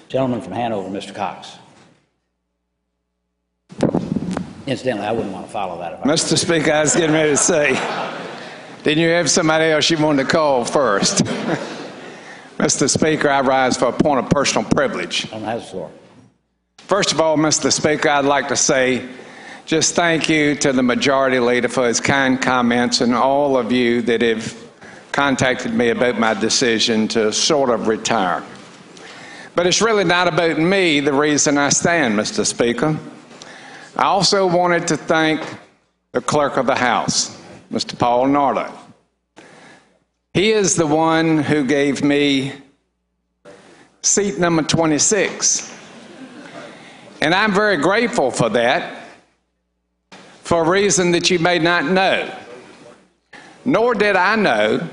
Gentleman from Hanover, Mr. Cox. Incidentally, I wouldn't want to follow that. Mr. Speaker, I was getting ready to say, didn't you have somebody else you wanted to call first? Mr. Speaker, I rise for a point of personal privilege. Gentleman has the floor. First of all, Mr. Speaker, I'd like to say just thank you to the Majority Leader for his kind comments and all of you that have contacted me about my decision to sort of retire. But it's really not about me, the reason I stand, Mr. Speaker. I also wanted to thank the Clerk of the House, Mr. Paul Nardo. He is the one who gave me seat number 26. And I'm very grateful for that, for a reason that you may not know. Nor did I know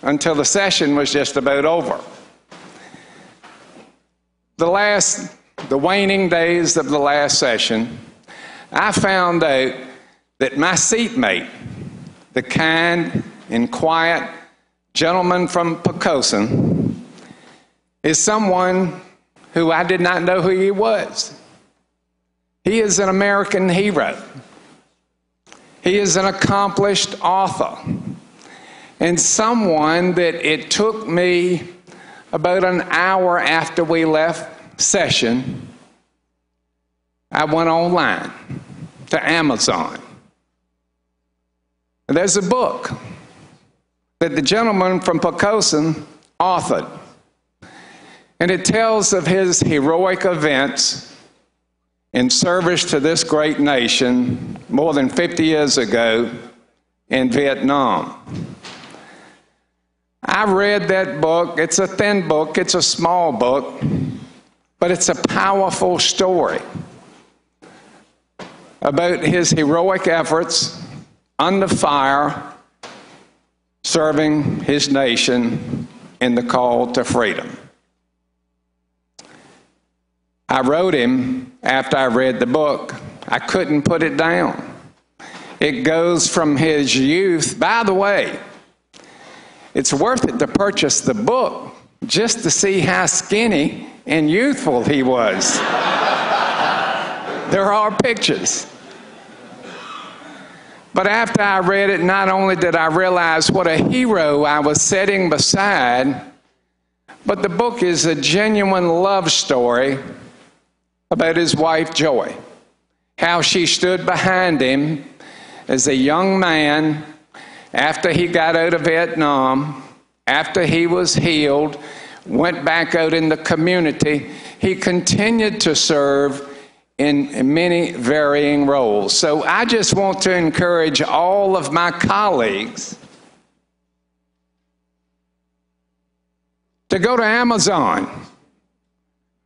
until the session was just about over. The waning days of the last session, I found out that my seatmate, the kind and quiet gentleman from Poquoson, is someone who I did not know who he was. He is an American hero. He is an accomplished author, and someone that it took me about an hour after we left session, I went online to Amazon. There's a book that the gentleman from Poquoson authored, and it tells of his heroic events in service to this great nation more than 50 years ago in Vietnam. I read that book. It's a thin book. It's a small book, but it's a powerful story about his heroic efforts under fire, serving his nation in the call to freedom. I wrote him after I read the book. I couldn't put it down. It goes from his youth. By the way, it's worth it to purchase the book just to see how skinny and youthful he was. There are pictures. But after I read it, not only did I realize what a hero I was sitting beside, but the book is a genuine love story about his wife, Joy, how she stood behind him as a young man after he got out of Vietnam, after he was healed, went back out in the community. He continued to serve in many varying roles. So I just want to encourage all of my colleagues to go to Amazon,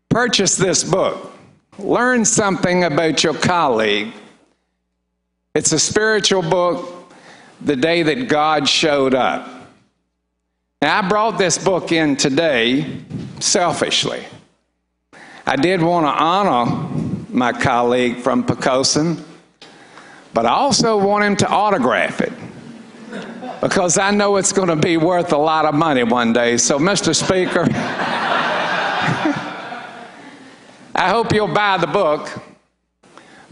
purchase this book. Learn something about your colleague. It's a spiritual book, The Day That God Showed Up. Now, I brought this book in today selfishly. I did want to honor my colleague from Poquoson, but I also want him to autograph it because I know it's going to be worth a lot of money one day. So, Mr. Speaker, I hope you'll buy the book,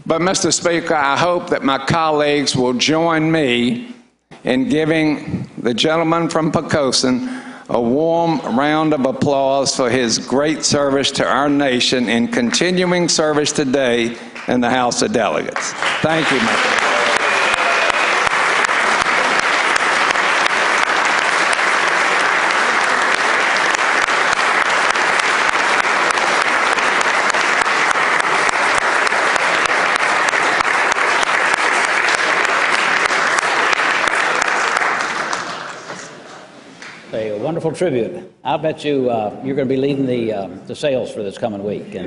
but Mr. Speaker, I hope that my colleagues will join me in giving the gentleman from Poquoson a warm round of applause for his great service to our nation and continuing service today in the House of Delegates. Thank you, Mr. A wonderful tribute. I'll bet you you're going to be leading the sales for this coming week. And